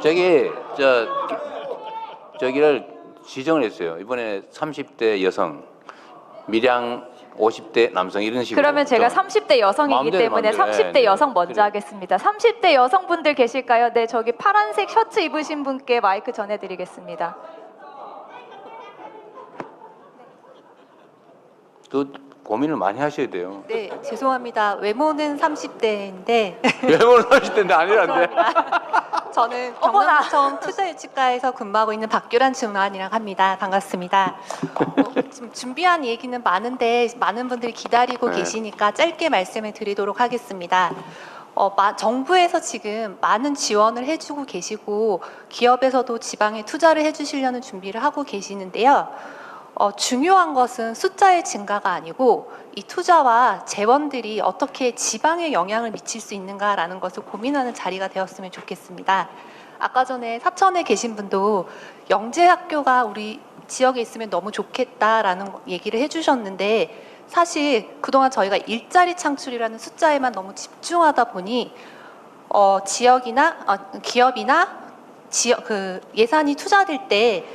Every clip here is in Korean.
저기를 지정을 했어요. 이번에 30대 여성, 밀양 50대 남성 이런 식으로. 그러면 제가 30대 여성이기 때문에 30대 여성 먼저 하겠습니다. 30대 여성분들 계실까요? 네, 저기 파란색 셔츠 입으신 분께 마이크 전해드리겠습니다. 그 고민을 많이 하셔야 돼요. 네, 죄송합니다. 외모는 30대인데 외모는 30대인데 아니란데. 저는 어머나. 경남청 투자유치과에서 근무하고 있는 박규란 중환이라고 합니다. 반갑습니다. 지금 준비한 얘기는 많은데 많은 분들이 기다리고 네. 계시니까 짧게 말씀을 드리도록 하겠습니다. 정부에서 지금 많은 지원을 해주고 계시고 기업에서도 지방에 투자를 해주시려는 준비를 하고 계시는데요. 중요한 것은 숫자의 증가가 아니고 이 투자와 재원들이 어떻게 지방에 영향을 미칠 수 있는가라는 것을 고민하는 자리가 되었으면 좋겠습니다. 아까 전에 사천에 계신 분도 영재학교가 우리 지역에 있으면 너무 좋겠다라는 얘기를 해주셨는데 사실 그동안 저희가 일자리 창출이라는 숫자에만 너무 집중하다 보니 기업이나 예산이 투자될 때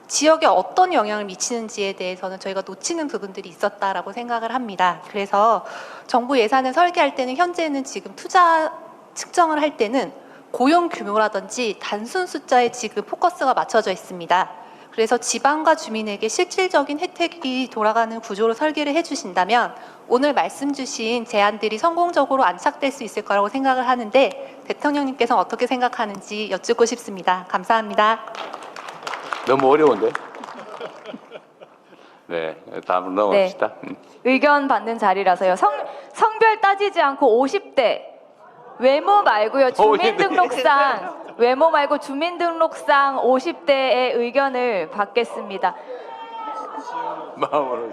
지역에 어떤 영향을 미치는지에 대해서는 저희가 놓치는 부분들이 있었다라고 생각을 합니다. 그래서 정부 예산을 설계할 때는 현재는 지금 투자 측정을 할 때는 고용 규모라든지 단순 숫자에 지금 포커스가 맞춰져 있습니다. 그래서 지방과 주민에게 실질적인 혜택이 돌아가는 구조로 설계를 해주신다면 오늘 말씀 주신 제안들이 성공적으로 안착될 수 있을 거라고 생각을 하는데 대통령님께서는 어떻게 생각하는지 여쭙고 싶습니다. 감사합니다. 너무 어려운데? 네, 다음으로 넘어갑시다. 네. 의견 받는 자리라서요. 성별 따지지 않고 50대 외모 말고요. 주민등록상 외모 말고 주민등록상 50대의 의견을 받겠습니다. 마음으로.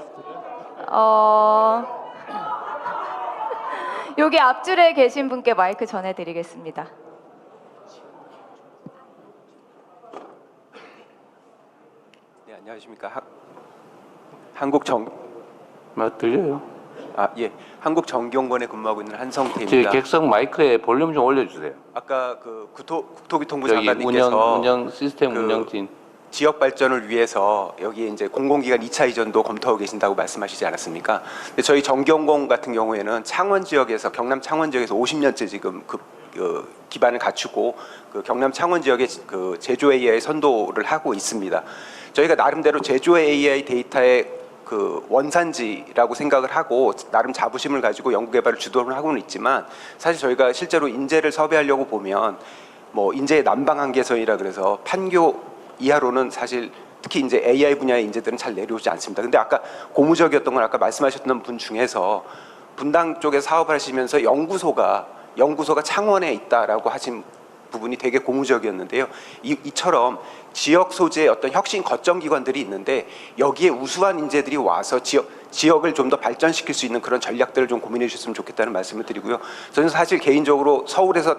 여기 앞줄에 계신 분께 마이크 전해드리겠습니다. 네, 안녕하십니까. 들려요? 예. 한국정경원에 근무하고 있는 제 한성태입니다. 객석 마이크에 볼륨 좀 올려주세요. 아까 그 국토교통부 저기 장관님께서 운영 시스템 그 운영진. 지역 발전을 위해서 여기에 이제 공공기관 2차 이전도 검토하고 계신다고 말씀하시지 않았습니까? 근데 저희 정경공 같은 경우에는 창원 지역에서 경남 창원 지역에서 50년째 지금 그 기반을 갖추고 그 경남 창원 지역의 그 제조 AI 선도를 하고 있습니다. 저희가 나름대로 제조 AI 데이터의 그 원산지라고 생각을 하고 나름 자부심을 가지고 연구개발을 주도를 하고는 있지만 사실 저희가 실제로 인재를 섭외하려고 보면 뭐 인재의 난방 한계선이라 그래서 판교 이하로는 사실 특히 이제 AI 분야의 인재들은 잘 내려오지 않습니다. 근데 아까 고무적이었던 건 아까 말씀하셨던 분 중에서 분당 쪽에 사업을 하시면서 연구소가 창원에 있다라고 하신 부분이 되게 고무적이었는데요. 이처럼 지역 소재의 어떤 혁신 거점 기관들이 있는데 여기에 우수한 인재들이 와서 지역을 좀 더 발전시킬 수 있는 그런 전략들을 좀 고민해 주셨으면 좋겠다는 말씀을 드리고요. 저는 사실 개인적으로 서울에서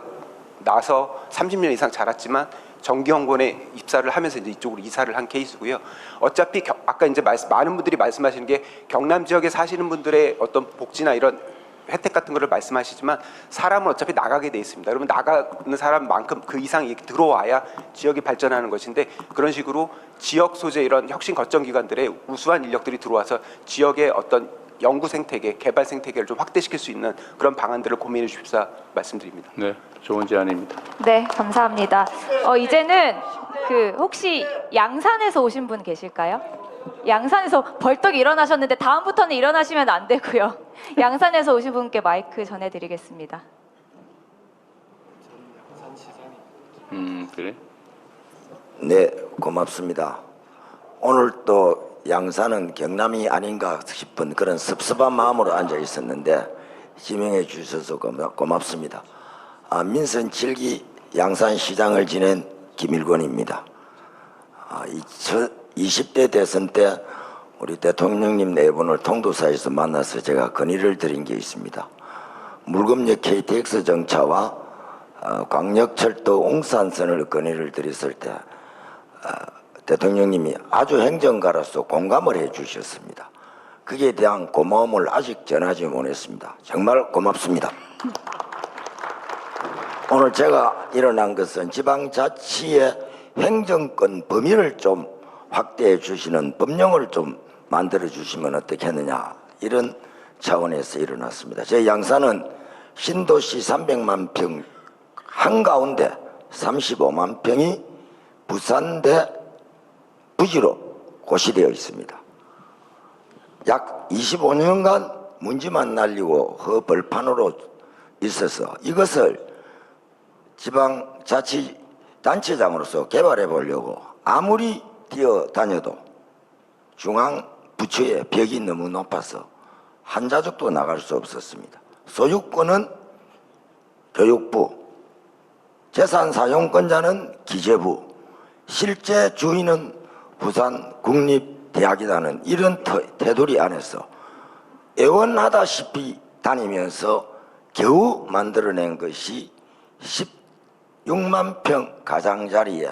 나서 30년 이상 자랐지만 정경원에 입사를 하면서 이제 이쪽으로 이사를 한 케이스고요. 어차피 아까 이제 많은 분들이 말씀하시는 게 경남 지역에 사시는 분들의 어떤 복지나 이런 혜택 같은 거를 말씀하시지만 사람은 어차피 나가게 돼 있습니다. 그러면 나가는 사람만큼 그 이상 들어와야 지역이 발전하는 것인데 그런 식으로 지역 소재 이런 혁신 거점 기관들의 우수한 인력들이 들어와서 지역의 어떤 연구 생태계, 개발 생태계를 좀 확대시킬 수 있는 그런 방안들을 고민해 주십사 말씀드립니다. 네, 좋은 제안입니다. 네, 감사합니다. 이제는 혹시 양산에서 오신 분 계실까요? 양산에서 벌떡 일어나셨는데 다음부터는 일어나시면 안 되고요. 양산에서 오신 분께 마이크 전해드리겠습니다. 그래? 네, 고맙습니다. 오늘 또 양산은 경남이 아닌가 싶은 그런 섭섭한 마음으로 앉아 있었는데 지명해 주셔서 고맙습니다. 민선 7기 양산시장을 지낸 김일권입니다. 20대 대선 때 우리 대통령님 네 분을 통도사에서 만나서 제가 건의를 드린 게 있습니다. 물금역 KTX 정차와 광역철도 옹산선을 건의를 드렸을 때 대통령님이 아주 행정가로서 공감을 해 주셨습니다. 거기에 대한 고마움을 아직 전하지 못했습니다. 정말 고맙습니다. 오늘 제가 일어난 것은 지방자치의 행정권 범위를 좀 확대해 주시는 법령을 좀 만들어 주시면 어떻겠느냐, 이런 차원에서 일어났습니다. 저희 양산은 신도시 300만 평 한가운데 35만 평이 부산대 부지로 고시되어 있습니다. 약 25년간 문지만 날리고 허벌판으로 있어서 이것을 지방자치단체장으로서 개발해 보려고 아무리 뛰어다녀도 중앙부처의 벽이 너무 높아서 한 자족도 나갈 수 없었습니다. 소유권은 교육부, 재산사용권자는 기재부, 실제 주인은 부산국립대학이라는 이런 테두리 안에서 애원하다시피 다니면서 겨우 만들어낸 것이 16만 평 가장자리에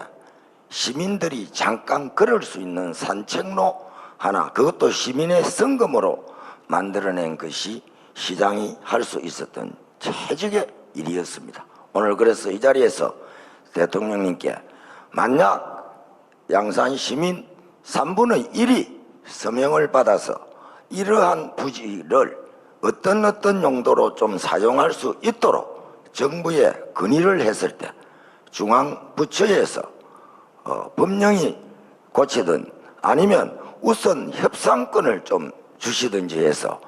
시민들이 잠깐 걸을 수 있는 산책로 하나, 그것도 시민의 성금으로 만들어낸 것이 시장이 할 수 있었던 최적의 일이었습니다. 오늘 그래서 이 자리에서 대통령님께 만약 양산 시민 3분의 1이 서명을 받아서 이러한 부지를 어떤 용도로 좀 사용할 수 있도록 정부에 건의를 했을 때 중앙부처에서 법령이 고치든 아니면 우선 협상권을 좀 주시든지 해서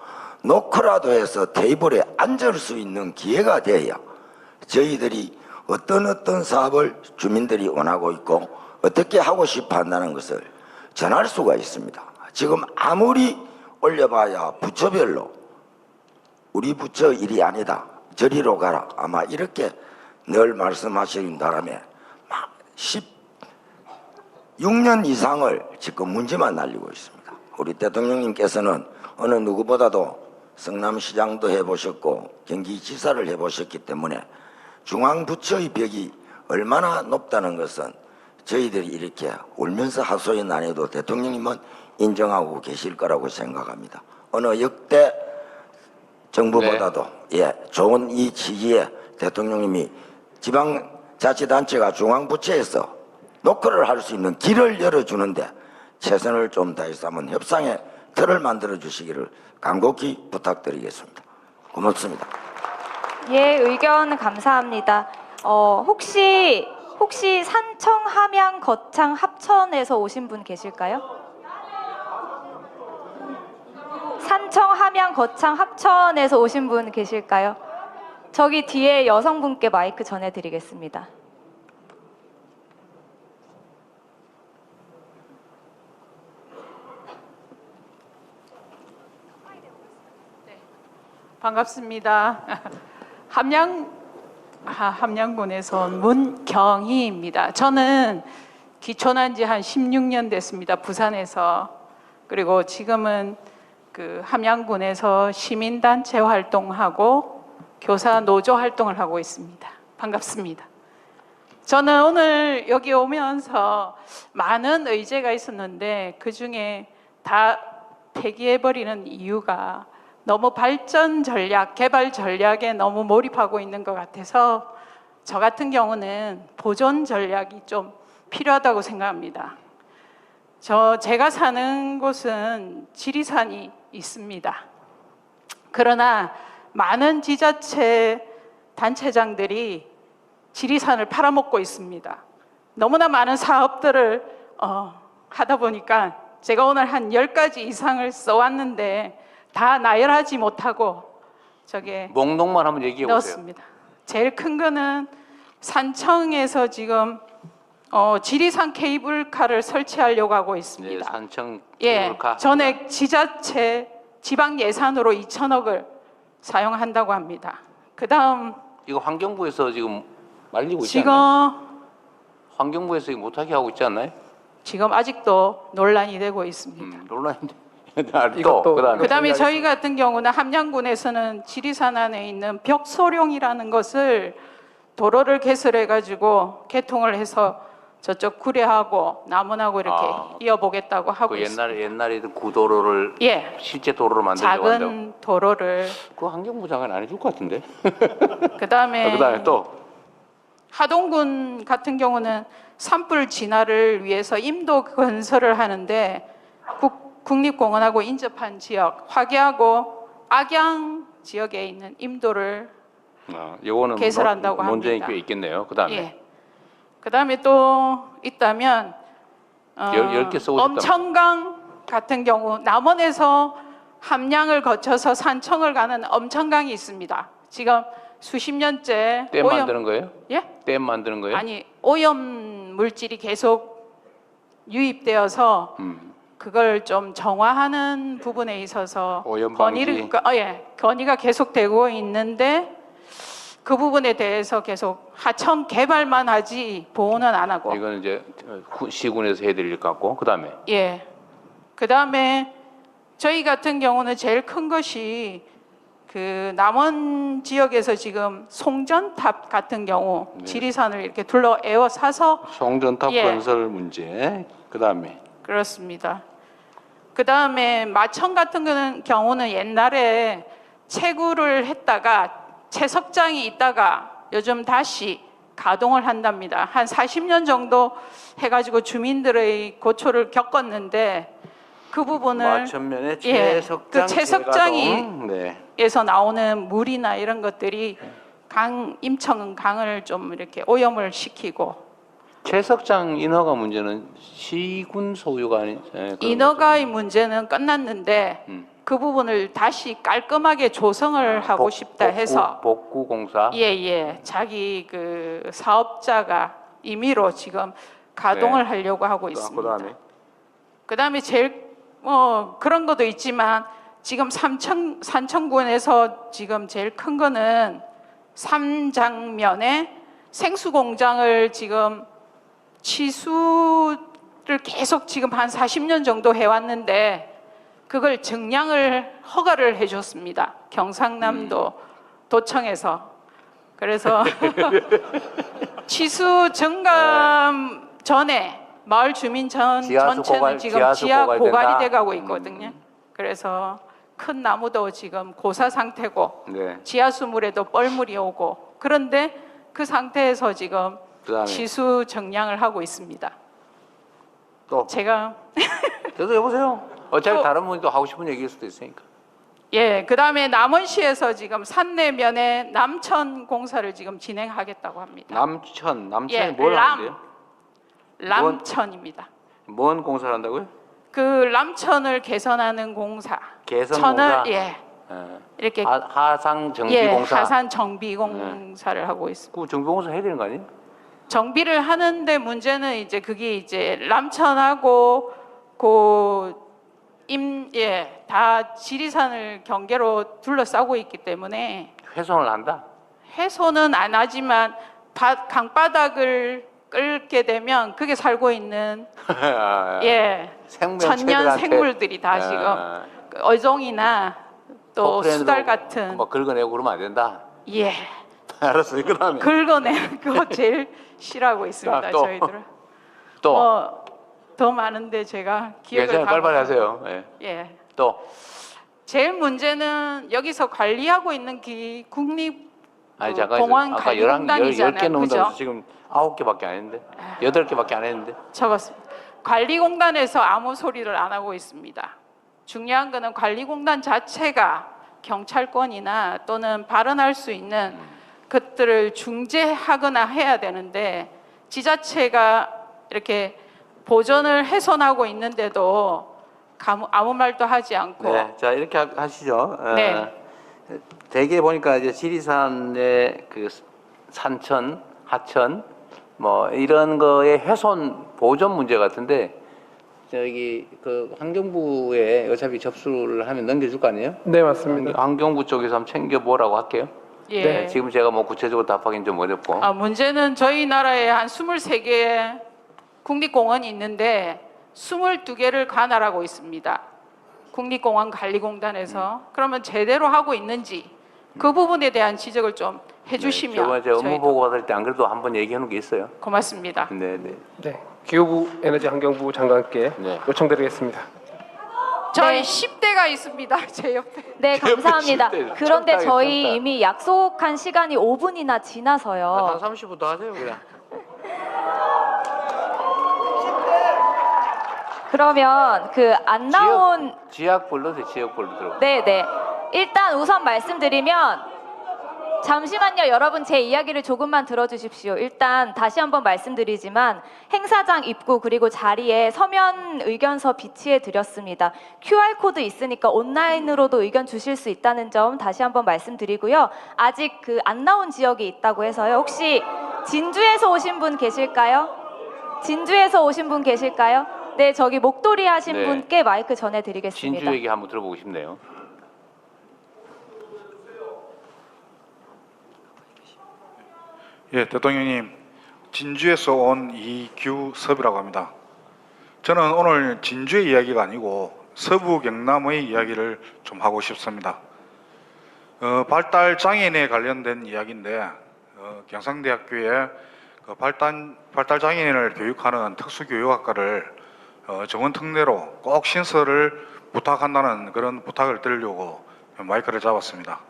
놓고라도 해서 테이블에 앉을 수 있는 기회가 돼야 저희들이 어떤 사업을 주민들이 원하고 있고 어떻게 하고 싶어 한다는 것을 전할 수가 있습니다. 지금 아무리 올려봐야 부처별로 우리 부처 일이 아니다, 저리로 가라, 아마 이렇게 늘 말씀하시는 바람에 16년 이상을 지금 문제만 날리고 있습니다. 우리 대통령님께서는 어느 누구보다도 성남시장도 해보셨고 경기지사를 해보셨기 때문에 중앙부처의 벽이 얼마나 높다는 것은 저희들이 이렇게 울면서 하소연 안 해도 대통령님은 인정하고 계실 거라고 생각합니다. 어느 역대 정부보다도 좋은 이 시기에 대통령님이 지방자치단체가 중앙부처에서 녹화를 할 수 있는 길을 열어주는데 최선을 좀 다해서 한번 협상의 틀을 만들어 주시기를 간곡히 부탁드리겠습니다. 고맙습니다. 예, 의견 감사합니다. 혹시 산청, 함양, 거창, 합천에서 오신 분 계실까요? 산청, 함양, 거창, 합천에서 오신 분 계실까요? 저기 뒤에 여성분께 마이크 전해드리겠습니다. 반갑습니다. 함양군에서 온 문경희입니다. 저는 기촌한 지 한 16년 됐습니다. 부산에서. 그리고 지금은 그 함양군에서 시민단체 활동하고 교사 노조 활동을 하고 있습니다. 반갑습니다. 저는 오늘 여기 오면서 많은 의제가 있었는데 그중에 다 폐기해버리는 이유가 너무 발전 전략, 개발 전략에 너무 몰입하고 있는 것 같아서 저 같은 보존 전략이 좀 필요하다고 생각합니다. 제가 사는 곳은 지리산이 있습니다. 그러나 많은 지자체 단체장들이 지리산을 팔아먹고 있습니다. 너무나 많은 사업들을 하다 보니까 제가 오늘 한 10가지 이상을 써왔는데 다 나열하지 못하고 저게 목록만 한번 얘기해 보세요. 넣었습니다. 제일 큰 거는 산청에서 지금 지리산 케이블카를 설치하려고 하고 있습니다. 네, 산청 예, 케이블카. 전액 지자체 지방 예산으로 2천억을 사용한다고 합니다. 그다음 이거 환경부에서 지금 말리고 있지 지금 않나요? 환경부에서 이거 못하게 하고 있지 않나요? 지금 아직도 논란이 되고 있습니다. 논란인데. 또 그다음에 저희 같은 경우는 함양군에서는 지리산 안에 있는 벽소룡이라는 것을 도로를 개설해 가지고 개통을 해서 저쪽 구례하고 남원하고 이렇게 이어보겠다고 하고 있습니다. 옛날에 구도로를 실제 도로로 만들려고 한다고. 작은 도로를 그 환경부 장관 안 해줄 것 같은데. 그다음에 또 하동군 같은 경우는 산불 진화를 위해서 임도 건설을 하는데 국립공원하고 인접한 지역, 화계하고 악양 지역에 있는 임도를 요거는 개설한다고 논쟁이 합니다. 꽤 있겠네요. 그다음에 예. 그다음에 또 있다면 10개 쓰고 싶다. 엄천강 같은 경우 남원에서 함량을 거쳐서 산청을 가는 엄천강이 있습니다. 지금 수십 년째 댐 만드는 거예요? 예? 댐 만드는 거예요? 아니 오염 물질이 계속 유입되어서 그걸 좀 정화하는 부분에 있어서 오염 방지. 건의가 계속되고 있는데 그 부분에 대해서 계속 하천 개발만 하지 보호는 안 하고. 이거는 이제 시군에서 해드릴 것 같고 그다음에 예. 그다음에 저희 같은 경우는 제일 큰 것이 그 남원 지역에서 지금 송전탑 같은 경우 지리산을 이렇게 둘러 에워싸서 송전탑 예. 건설 문제. 그다음에 그렇습니다. 그다음에 마천 같은 경우는 옛날에 채구를 했다가 채석장이 있다가 요즘 다시 가동을 한답니다. 한 40년 정도 해가지고 주민들의 고초를 겪었는데 그 부분을 마천면에 예, 채석장 그 채석장이 재가동. 네. 에서 나오는 물이나 이런 것들이 임천 강을 좀 이렇게 오염을 시키고 채석장 인허가 문제는 시군 소유가 아닌 인허가의 문제는 끝났는데 그 부분을 다시 깔끔하게 조성을 하고 싶다 해서 복구 공사. 예예 자기 그 사업자가 임의로 지금 가동을 네. 하려고 하고 있습니다. 그다음에 그다음에 제일 그런 것도 있지만 지금 산청군에서 지금 제일 큰 거는 삼장면에 생수 공장을 지금 치수를 계속 지금 한 40년 정도 해왔는데 그걸 증량을 허가를 해줬습니다. 경상남도 도청에서. 그래서 치수 증감 전에 마을 주민 전체는 지금 지하 고갈이 돼가고 있거든요. 그래서 큰 나무도 지금 고사 상태고 네. 지하수물에도 뻘물이 오고 그런데 그 상태에서 지금 그다음에 치수 정량을 하고 있습니다. 또 제가 저도 해보세요. 어차피 또- 다른 분이 또 하고 싶은 얘기일 수도 있으니까. 예, 그다음에 남원시에서 지금 산내면에 남천 공사를 지금 진행하겠다고 합니다. 남천이 예, 뭘 하는데요? 남천입니다. 뭔 공사를 한다고요? 그 남천을 개선하는 공사. 개선 천을 공사? 예, 예. 이렇게 하상 정비 예, 공사. 하산 정비 공사를 하고 있습니다. 그 정비 공사 해야 되는 거 아니에요? 정비를 하는데 문제는 이제 그게 이제 남천하고 다 지리산을 경계로 둘러싸고 있기 때문에 훼손을 한다. 해소는 안 하지만 강바닥을 끓게 되면 그게 살고 있는 예 천년 생물들이 다 지금 그 어종이나 또 수달 같은 뭐 긁어내고 그러면 안 된다. 예 알았어요. 그다음에 긁어내는 거 제일 싫어하고 있습니다. 자, 또. 저희들은 또 더 많은데 제가 기억을 괜찮아요. 다 빨리빨리 못- 하세요. 예. 예 또 제일 문제는 여기서 관리하고 있는 국립 아니 잠깐 공원 아까 관리공단이잖아요. 10개 넘는다면서 그죠? 지금 9개밖에 안 했는데 8개밖에 안 했는데 적었습니다. 관리공단에서 아무 소리를 안 하고 있습니다. 중요한 거는 관리공단 자체가 경찰권이나 또는 발언할 수 있는 것들을 중재하거나 해야 되는데 지자체가 이렇게 보전을 훼손하고 있는데도 아무 말도 하지 않고 네, 자 이렇게 하시죠. 네. 대개 보니까 이제 지리산의 그 산천, 하천 뭐 이런 거의 훼손 보존 문제 같은데 저기 그 환경부에 어차피 접수를 하면 넘겨줄 거 아니에요? 네, 맞습니다. 환경부 쪽에서 한번 챙겨보라고 할게요. 예. 네, 지금 제가 뭐 구체적으로 답하기는 좀 어렵고. 문제는 저희 나라에 한 23개의 국립공원이 있는데 22개를 관할하고 있습니다. 국립공원 관리공단에서 그러면 제대로 하고 있는지 그 부분에 대한 지적을 좀 해주시면 저번에 제가 업무 저희도 보고 받을 때 안 그래도 한번 얘기해 놓은 게 있어요. 고맙습니다. 네, 네. 네, 기후부 에너지 환경부 장관께 네. 요청드리겠습니다. 저희 10대가 침대가 있습니다. 제 옆에. 네, 감사합니다. 침대, 그런데 천당에 저희 천당. 이미 약속한 시간이 5분이나 한 지나서요. 30분 더 하세요 그냥. 그러면 그 안 나온 지역 불러서 지역별로 들어가. 네네. 일단 우선 말씀드리면 잠시만요. 여러분 제 이야기를 조금만 들어주십시오. 일단 다시 한번 말씀드리지만 행사장 입구 그리고 자리에 서면 의견서 비치해 드렸습니다. QR코드 있으니까 온라인으로도 의견 주실 수 있다는 점 다시 한번 말씀드리고요. 아직 그 안 나온 지역이 있다고 해서요. 혹시 진주에서 오신 분 계실까요? 진주에서 오신 분 계실까요? 네, 저기 목도리 하신 네. 분께 마이크 전해드리겠습니다. 진주 얘기 한번 들어보고 싶네요. 예, 대통령님, 진주에서 온 이규섭이라고 합니다. 저는 오늘 진주의 이야기가 아니고 서부 경남의 이야기를 좀 하고 싶습니다. 발달 장애인에 관련된 이야기인데 경상대학교에 그 발달 장애인을 교육하는 특수교육학과를 정원 특례로 꼭 신설을 부탁한다는 그런 부탁을 드리려고 마이크를 잡았습니다.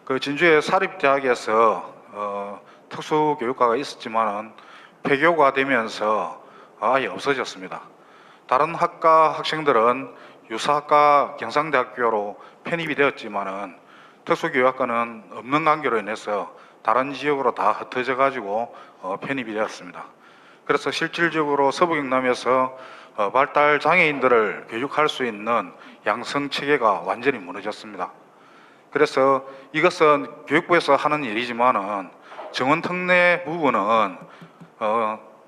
그 진주의 사립대학에서 특수교육과가 있었지만은 폐교가 되면서 아예 없어졌습니다. 다른 학과 학생들은 유사학과 경상대학교로 편입이 되었지만은 특수교육학과는 없는 관계로 인해서 다른 지역으로 다 흩어져 가지고 편입이 되었습니다. 그래서 실질적으로 서부경남에서 발달 장애인들을 교육할 수 있는 양성 체계가 완전히 무너졌습니다. 그래서 이것은 교육부에서 하는 일이지만은 정원 특례 부분은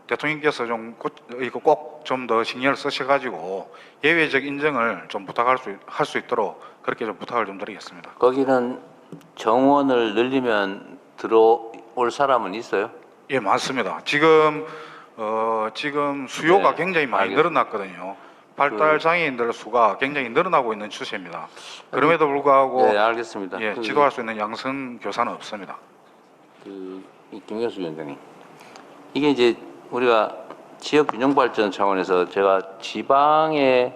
대통령께서 좀 이거 꼭 좀 더 신경을 쓰셔가지고 예외적 인정을 좀 할 수 있도록 그렇게 좀 부탁을 좀 드리겠습니다. 거기는 정원을 늘리면 들어올 사람은 있어요? 예, 맞습니다. 지금 수요가 네, 굉장히 많이 알겠습니다. 늘어났거든요. 발달 장애인들 수가 굉장히 늘어나고 있는 추세입니다. 그럼에도 불구하고 네, 알겠습니다. 예, 그- 지도할 수 있는 양성 교사는 없습니다. 이 김경수 위원장님, 이게 이제 우리가 지역 균형 발전 차원에서 제가 지방에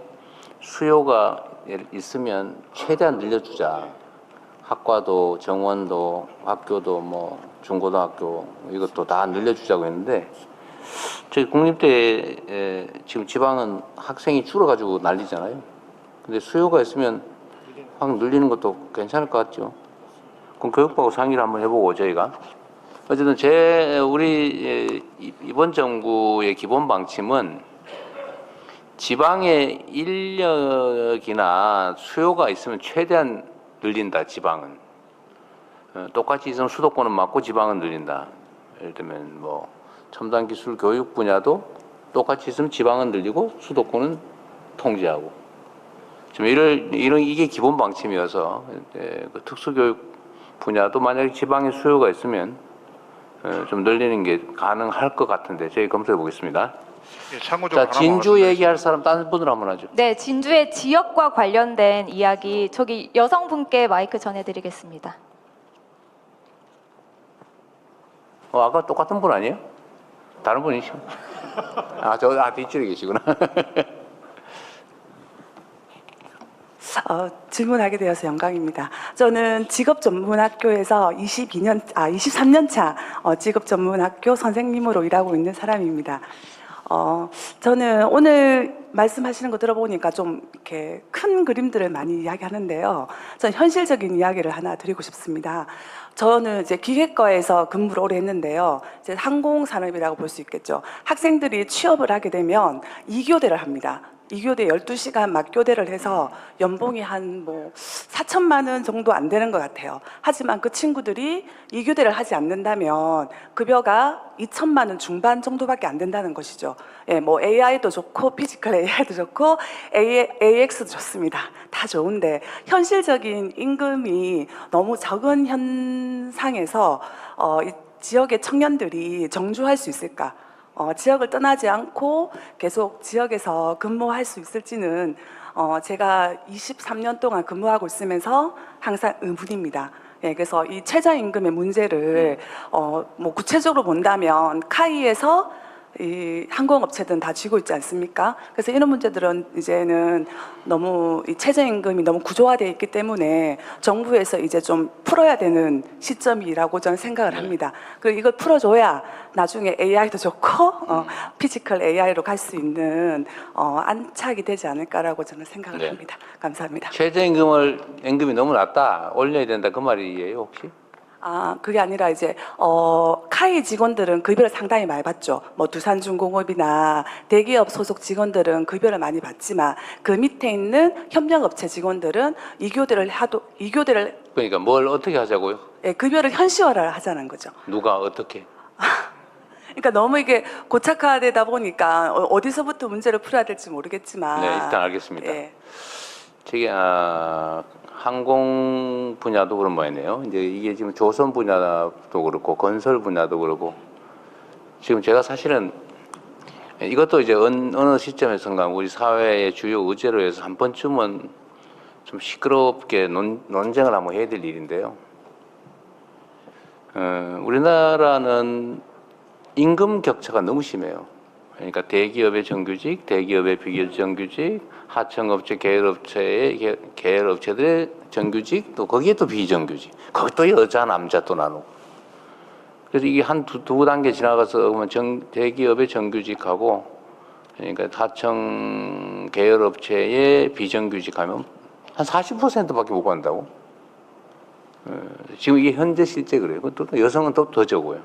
수요가 있으면 최대한 늘려주자. 학과도 정원도 학교도 뭐 중고등학교 이것도 다 늘려주자고 했는데 저희 국립대에 지금 지방은 학생이 줄어가지고 난리잖아요. 근데 수요가 있으면 확 늘리는 것도 괜찮을 것 같죠. 그럼 교육부하고 상의를 한번 해보고 저희가 어쨌든 우리 이번 정부의 기본 방침은 지방의 인력이나 수요가 있으면 최대한 늘린다. 지방은 똑같이 있으면 수도권은 막고 지방은 늘린다. 예를 들면 뭐 첨단 기술 교육 분야도 똑같이 있으면 지방은 늘리고 수도권은 통제하고 지금 이게 기본 방침이어서 그 특수교육 분야도 만약에 지방에 수요가 있으면 좀 늘리는 게 가능할 것 같은데 저희 검토해 보겠습니다. 예, 참고적으로 자, 하나만 진주 말씀드리겠습니다. 얘기할 사람 다른 분으로 한번 하죠. 네, 진주의 지역과 관련된 이야기 저기 여성분께 마이크 전해드리겠습니다. 아까 똑같은 분 아니에요? 다른 분이시죠? 뒷줄에 계시구나. 질문하게 되어서 영광입니다. 저는 직업전문학교에서 23년 차 직업전문학교 선생님으로 일하고 있는 사람입니다. 저는 오늘 말씀하시는 거 들어보니까 좀 이렇게 큰 그림들을 많이 이야기하는데요. 저는 현실적인 이야기를 하나 드리고 싶습니다. 저는 이제 기계과에서 근무를 오래 했는데요. 이제 항공산업이라고 볼 수 있겠죠. 학생들이 취업을 하게 되면 2교대를 합니다. 2교대 12시간 맞교대를 해서 연봉이 한 4천만 원 정도 안 되는 것 같아요. 하지만 그 친구들이 2교대를 하지 않는다면 급여가 2천만 원 중반 정도밖에 안 된다는 것이죠. 예, 뭐 AI도 좋고 피지컬 AI도 좋고 AX도 좋습니다. 다 좋은데 현실적인 임금이 너무 적은 현상에서 이 지역의 청년들이 정주할 수 있을까? 지역을 떠나지 않고 계속 지역에서 근무할 수 있을지는 제가 23년 동안 근무하고 있으면서 항상 의문입니다. 예, 그래서 이 최저임금의 문제를 뭐 구체적으로 본다면 카이에서 이 항공업체들은 다 쥐고 있지 않습니까? 그래서 이런 문제들은 이제는 너무 이 최저임금이 너무 구조화되어 있기 때문에 정부에서 이제 좀 풀어야 되는 시점이라고 저는 생각을 합니다. 그리고 이걸 풀어줘야 나중에 AI도 좋고 피지컬 AI로 갈 수 있는 안착이 되지 않을까라고 저는 생각을 네. 합니다. 감사합니다. 임금이 너무 낮다, 올려야 된다 그 말이에요 혹시? 그게 아니라 이제 카이 직원들은 급여를 상당히 많이 받죠. 뭐 두산중공업이나 대기업 소속 직원들은 급여를 많이 받지만 그 밑에 있는 협력업체 직원들은 2교대를 그러니까 뭘 어떻게 하자고요? 예, 급여를 현실화를 하자는 거죠. 누가 어떻게? 그러니까 너무 이게 고착화되다 보니까 어디서부터 문제를 풀어야 될지 모르겠지만. 네, 일단 알겠습니다. 예. 저게 항공 분야도 그런 모양이네요. 이제 이게 지금 조선 분야도 그렇고 건설 분야도 그렇고 지금 제가 사실은 이것도 이제 어느 시점에선가 우리 사회의 주요 의제로 해서 한 번쯤은 좀 시끄럽게 논쟁을 한번 해야 될 일인데요. 우리나라는 임금 격차가 너무 심해요. 그러니까 대기업의 정규직, 대기업의 비정규직, 하청업체, 계열업체들의 정규직, 또 거기에 또 비정규직, 거기 또 여자, 남자 또 나누고. 그래서 이게 한 두 단계 지나가서 보면 대기업의 정규직하고, 그러니까 하청 계열업체의 비정규직하면 한 40%밖에 못 받는다고. 지금 이게 현재 실제 그래요. 또 여성은 또 더 적어요.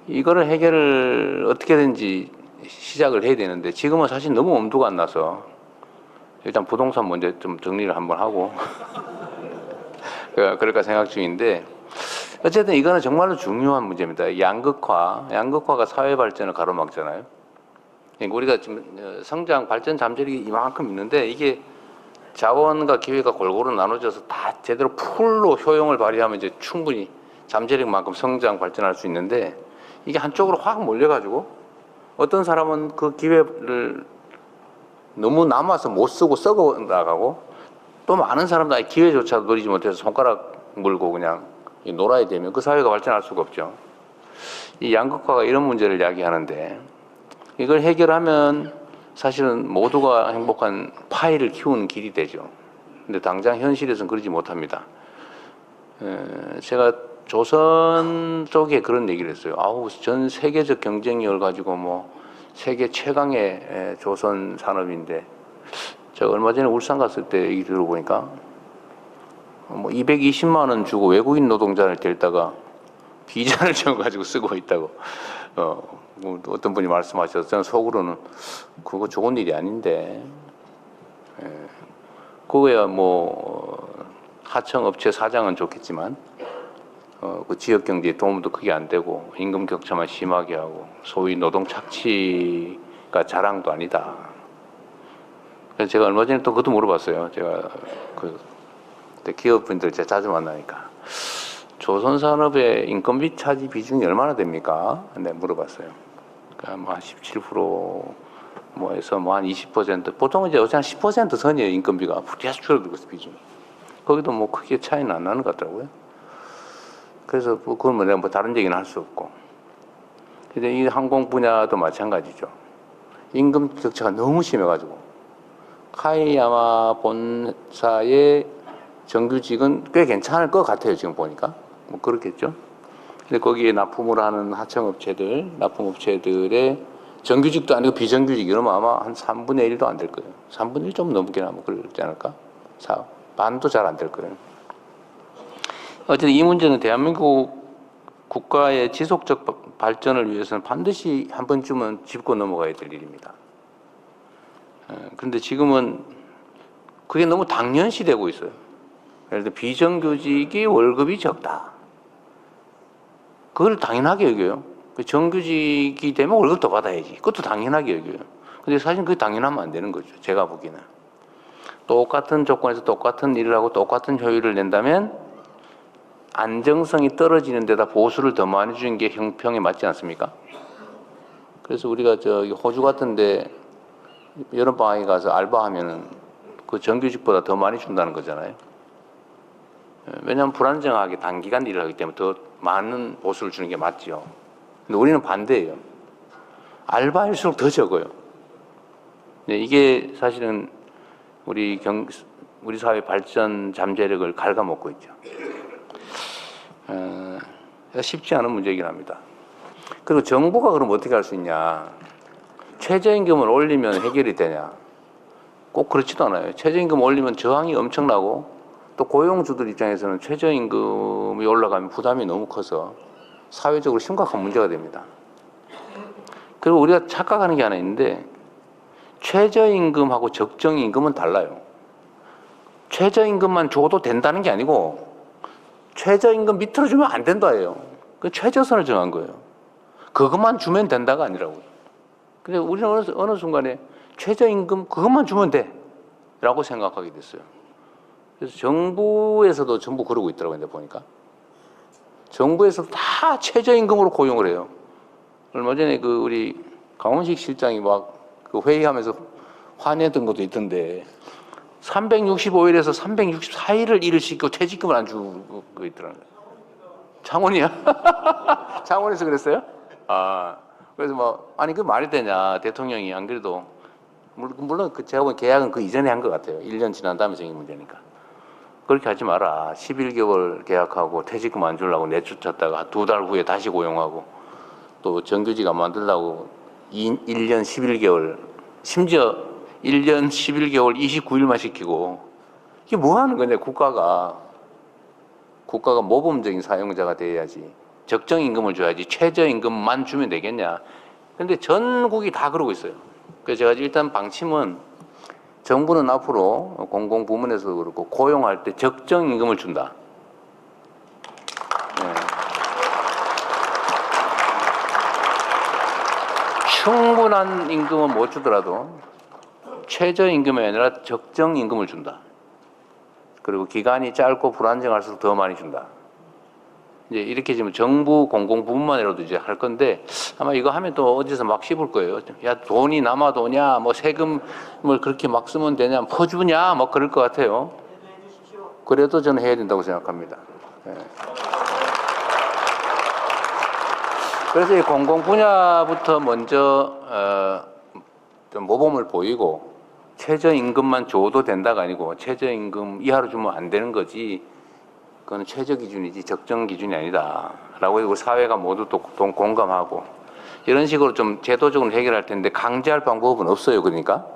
이거를 해결을 어떻게든지 시작을 해야 되는데 지금은 사실 너무 엄두가 안 나서 일단 부동산 문제 좀 정리를 한번 하고 그럴까 생각 중인데 어쨌든 이거는 정말로 중요한 문제입니다. 양극화가 사회 발전을 가로막잖아요. 그러니까 우리가 지금 성장 발전 잠재력이 이만큼 있는데 이게 자원과 기회가 골고루 나눠져서 다 제대로 풀로 효용을 발휘하면 이제 충분히 잠재력만큼 성장 발전할 수 있는데 이게 한쪽으로 확 몰려가지고 어떤 사람은 그 기회를 너무 남아서 못 쓰고 썩어 나가고 또 많은 사람들 아예 기회조차도 누리지 못해서 손가락 물고 그냥 놀아야 되면 그 사회가 발전할 수가 없죠. 이 양극화가 이런 문제를 이야기하는데 이걸 해결하면 사실은 모두가 행복한 파이를 키우는 길이 되죠. 근데 당장 현실에서는 그러지 못합니다. 제가 조선 쪽에 그런 얘기를 했어요. 전 세계적 경쟁력을 가지고 뭐 세계 최강의 조선 산업인데 제가 얼마 전에 울산 갔을 때 얘기 들어보니까 뭐 220만 원 주고 외국인 노동자를 데려다가 비자를 줘가지고 쓰고 있다고 뭐 어떤 분이 말씀하셔서 저는 속으로는 그거 좋은 일이 아닌데 그거야 뭐 하청업체 사장은 좋겠지만 그 지역 경제에 도움도 크게 안 되고 임금 격차만 심하게 하고 소위 노동 착취가 자랑도 아니다. 그래서 제가 얼마 전에 또 그것도 물어봤어요. 제가 기업분들 제가 자주 만나니까 조선 산업의 인건비 차지 비중이 얼마나 됩니까? 네, 물어봤어요. 그러니까 뭐 한 17% 뭐해서 뭐 한 20% 보통은 이제 어제 한 10% 선이에요. 인건비가 계속 줄어들고 있어 비중이. 거기도 뭐 크게 차이는 안 나는 것 같더라고요. 그래서 그건 뭐 내가 뭐 다른 얘기는 할 수 없고. 근데 이 항공 분야도 마찬가지죠. 임금 격차가 너무 심해가지고 카이야마 본사의 정규직은 꽤 괜찮을 것 같아요. 지금 보니까 뭐 그렇겠죠. 근데 거기에 납품을 하는 하청업체들, 납품업체들의 정규직도 아니고 비정규직 이러면 아마 한 3분의 1도 안 될 거예요. 3분의 1 좀 넘게나 뭐 그러지 않을까? 반도 잘 안 될 거예요. 어쨌든 이 문제는 대한민국 국가의 지속적 발전을 위해서는 반드시 한 번쯤은 짚고 넘어가야 될 일입니다. 그런데 지금은 그게 너무 당연시되고 있어요. 예를 들어 비정규직이 월급이 적다. 그걸 당연하게 여겨요. 정규직이 되면 월급 더 받아야지. 그것도 당연하게 여겨요. 근데 사실 그게 당연하면 안 되는 거죠. 제가 보기에는. 똑같은 조건에서 똑같은 일을 하고 똑같은 효율을 낸다면 안정성이 떨어지는 데다 보수를 더 많이 주는 게 형평에 맞지 않습니까? 그래서 우리가 호주 같은데 여름방학에 가서 알바하면은 그 정규직보다 더 많이 준다는 거잖아요. 왜냐하면 불안정하게 단기간 일을 하기 때문에 더 많은 보수를 주는 게 맞죠. 근데 우리는 반대예요. 알바일수록 더 적어요. 네, 이게 사실은 우리 사회 발전 잠재력을 갉아먹고 있죠. 쉽지 않은 문제이긴 합니다. 그리고 정부가 그럼 어떻게 할 수 있냐? 최저임금을 올리면 해결이 되냐? 꼭 그렇지도 않아요. 최저임금 올리면 저항이 엄청나고 또 고용주들 입장에서는 최저임금이 올라가면 부담이 너무 커서 사회적으로 심각한 문제가 됩니다. 그리고 우리가 착각하는 게 하나 있는데 최저임금하고 적정임금은 달라요. 최저임금만 줘도 된다는 게 아니고 최저임금 밑으로 주면 안 된다예요. 그 최저선을 정한 거예요. 그것만 주면 된다가 아니라고요. 근데 우리는 어느 순간에 최저임금 그것만 주면 돼 라고 생각하게 됐어요. 그래서 정부에서도 전부 그러고 있더라고요. 내가 보니까 정부에서 다 최저임금으로 고용을 해요. 얼마 전에 그 우리 강원식 실장이 막 그 회의하면서 화내던 것도 있던데 365일에서 364일을 일을 시키고 퇴직금을 안 주고 있더라고요. 창원이야? 창원에서 그랬어요? 아, 그래서 뭐 아니 그 말이 되냐? 대통령이 안 그래도 물론 그 제가 보기엔 계약은 그 이전에 한 것 같아요. 1년 지난 다음에 생긴 문제니까. 그렇게 하지 마라. 11개월 계약하고 퇴직금 안 주려고 내쫓았다가 2달 후에 다시 고용하고 또 정규직 안 만들려고 1년 11개월 심지어 1년 11개월 29일만 시키고 이게 뭐 하는 거냐 국가가 모범적인 사용자가 돼야지 적정임금을 줘야지 최저임금만 주면 되겠냐. 그런데 전국이 다 그러고 있어요. 그래서 제가 일단 방침은 정부는 앞으로 공공부문에서도 그렇고 고용할 때 적정임금을 준다. 네. 충분한 임금은 못 주더라도 최저임금이 아니라 적정임금을 준다. 그리고 기간이 짧고 불안정할수록 더 많이 준다. 이제 이렇게 지금 정부 공공부문만이라도 이제 할 건데 아마 이거 하면 또 어디서 막 씹을 거예요. 야 돈이 남아도 오냐, 뭐 세금을 그렇게 막 쓰면 되냐, 퍼주냐, 뭐 그럴 것 같아요. 그래도 저는 해야 된다고 생각합니다. 네. 그래서 이 공공 분야부터 먼저 좀 모범을 보이고 최저임금만 줘도 된다가 아니고 최저임금 이하로 주면 안 되는 거지. 그건 최저 기준이지 적정 기준이 아니다라고 해서 사회가 모두 또 공감하고 이런 식으로 좀 제도적으로 해결할 텐데 강제할 방법은 없어요. 그러니까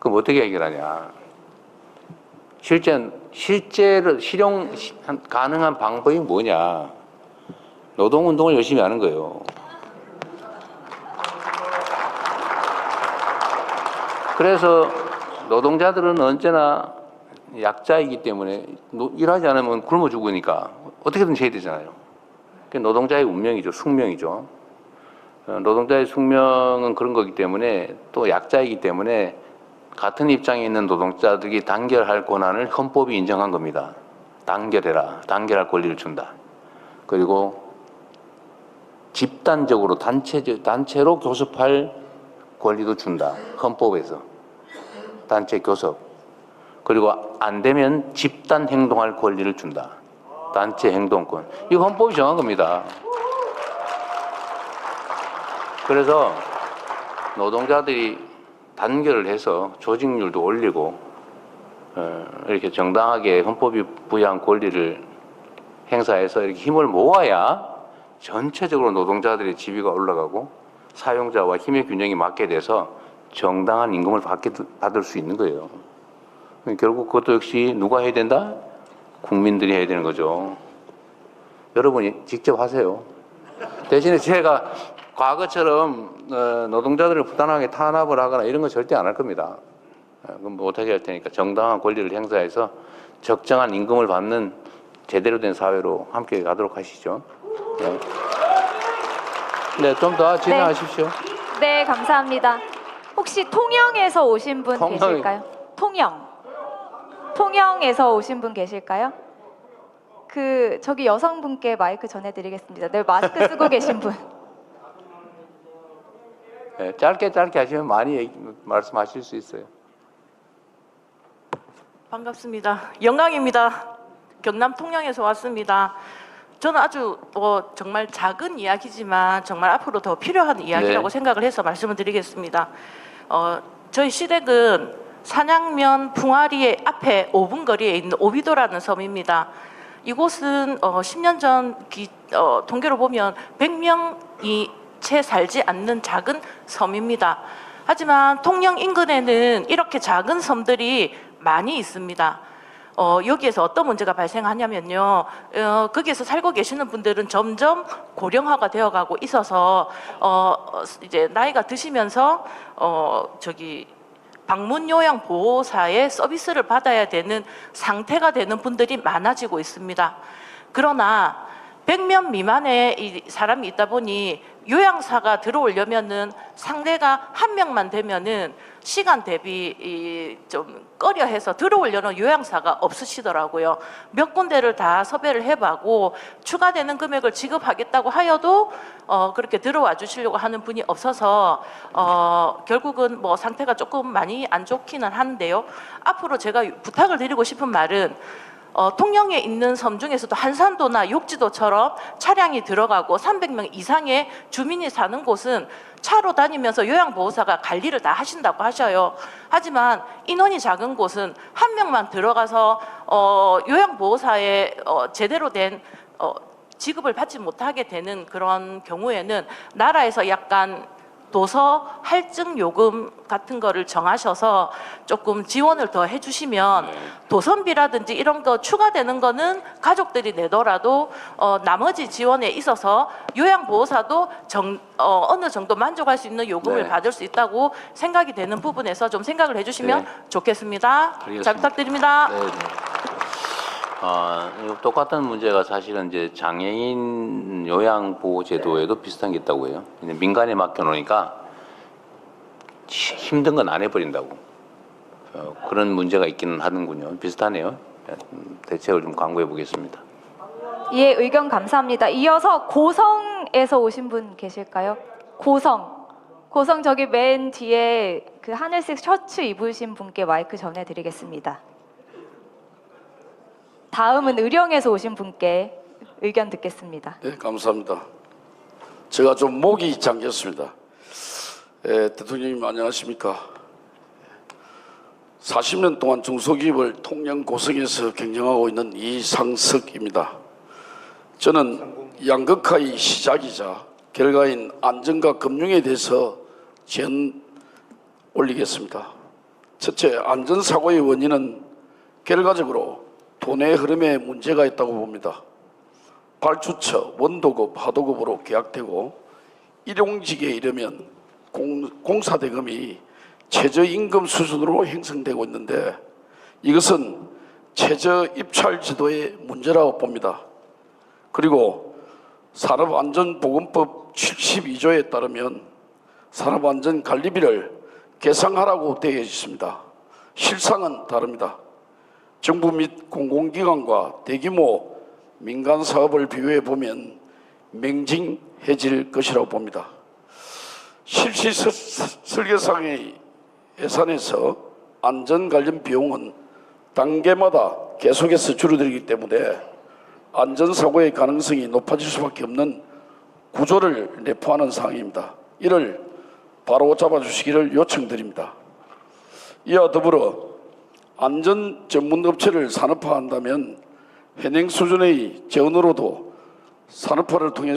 그럼 어떻게 해결하냐? 실제로 실용 가능한 방법이 뭐냐? 노동운동을 열심히 하는 거예요. 그래서 노동자들은 언제나 약자이기 때문에 일하지 않으면 굶어 죽으니까 어떻게든 해야 되잖아요. 그게 노동자의 운명이죠. 숙명이죠. 노동자의 숙명은 그런 거기 때문에 또 약자이기 때문에 같은 입장에 있는 노동자들이 단결할 권한을 헌법이 인정한 겁니다. 단결해라. 단결할 권리를 준다. 그리고 집단적으로 단체로 교섭할 권리도 준다. 헌법에서. 단체 교섭. 그리고 안 되면 집단 행동할 권리를 준다. 단체 행동권. 이거 헌법이 정한 겁니다. 그래서 노동자들이 단결을 해서 조직률도 올리고 이렇게 정당하게 헌법이 부여한 권리를 행사해서 이렇게 힘을 모아야 전체적으로 노동자들의 지위가 올라가고 사용자와 힘의 균형이 맞게 돼서 정당한 임금을 받을 수 있는 거예요. 결국 그것도 역시 누가 해야 된다? 국민들이 해야 되는 거죠. 여러분이 직접 하세요. 대신에 제가 과거처럼 노동자들을 부당하게 탄압을 하거나 이런 거 절대 안 할 겁니다. 그건 못하게 할 테니까 정당한 권리를 행사해서 적정한 임금을 받는 제대로 된 사회로 함께 가도록 하시죠. 네, 좀 더 진행하십시오. 네, 감사합니다. 혹시 통영에서 오신 분 계실까요? 통영에서 오신 분 계실까요? 저기 여성분께 마이크 전해드리겠습니다. 네, 마스크 쓰고 계신 분. 네, 짧게 하시면 많이 말씀하실 수 있어요. 반갑습니다. 영광입니다. 경남 통영에서 왔습니다. 저는 아주 정말 작은 이야기지만 정말 앞으로 더 필요한 이야기라고 네. 생각을 해서 말씀을 드리겠습니다. 저희 시댁은 산양면 풍화리의 앞에 5분 거리에 있는 오비도라는 섬입니다. 이곳은 10년 전 통계로 보면 100명이 채 살지 않는 작은 섬입니다. 하지만 통영 인근에는 이렇게 작은 섬들이 많이 있습니다. 여기에서 어떤 문제가 발생하냐면요. 거기에서 살고 계시는 분들은 점점 고령화가 되어가고 있어서 이제 나이가 드시면서 방문 요양 보호사의 서비스를 받아야 되는 상태가 되는 분들이 많아지고 있습니다. 그러나 100명 미만의 이 사람이 있다 보니 요양사가 들어오려면은 상대가 한 명만 되면은 시간 대비 좀 꺼려해서 들어오려는 요양사가 없으시더라고요. 몇 군데를 다 섭외를 해봐고 추가되는 금액을 지급하겠다고 하여도 그렇게 들어와 주시려고 하는 분이 없어서 결국은 뭐 상태가 조금 많이 안 좋기는 한데요. 앞으로 제가 부탁을 드리고 싶은 말은 통영에 있는 섬 중에서도 한산도나 욕지도처럼 차량이 들어가고 300명 이상의 주민이 사는 곳은 차로 다니면서 요양보호사가 관리를 다 하신다고 하셔요. 하지만 인원이 작은 곳은 한 명만 들어가서 요양보호사의 제대로 된 지급을 받지 못하게 되는 그런 경우에는 나라에서 약간 도서 할증 요금 같은 거를 정하셔서 조금 지원을 더 해주시면 도선비라든지 이런 거 추가되는 거는 가족들이 내더라도 나머지 지원에 있어서 요양보호사도 어느 정도 만족할 수 있는 요금을 네. 받을 수 있다고 생각이 되는 부분에서 좀 생각을 해주시면 네. 좋겠습니다. 알겠습니다. 잘 부탁드립니다. 네, 네. 똑같은 문제가 사실은 이제 장애인 요양보호제도에도 비슷한 게 있다고 해요. 민간에 맡겨놓으니까 힘든 건 안 해버린다고. 그런 문제가 있기는 하는군요. 비슷하네요. 대책을 좀 강구해 보겠습니다. 예, 의견 감사합니다. 이어서 고성에서 오신 분 계실까요? 고성 저기 맨 뒤에 그 하늘색 셔츠 입으신 분께 마이크 전해드리겠습니다. 다음은 의령에서 오신 분께 의견 듣겠습니다. 네, 감사합니다. 제가 좀 목이 잠겼습니다. 대통령님 안녕하십니까? 40년 동안 중소기업을 통영 고성에서 경영하고 있는 이상석입니다. 저는 양극화의 시작이자 결과인 안전과 금융에 대해서 제안 올리겠습니다. 첫째, 안전사고의 원인은 결과적으로 돈의 흐름에 문제가 있다고 봅니다. 발주처, 원도급, 하도급으로 계약되고 일용직에 이르면 공사대금이 최저임금 수준으로 형성되고 있는데 이것은 최저입찰제도의 문제라고 봅니다. 그리고 산업안전보건법 72조에 따르면 산업안전관리비를 계상하라고 되어 있습니다. 실상은 다릅니다. 정부 및 공공기관과 대규모 민간사업을 비교해 보면 맹징해질 것이라고 봅니다. 실시 설계상의 예산에서 안전 관련 비용은 단계마다 계속해서 줄어들기 때문에 안전사고의 가능성이 높아질 수밖에 없는 구조를 내포하는 상황입니다. 이를 바로 잡아주시기를 요청드립니다. 이와 더불어 안전 전문 업체를 산업화한다면 현행 수준의 재원으로도 산업화를 통해서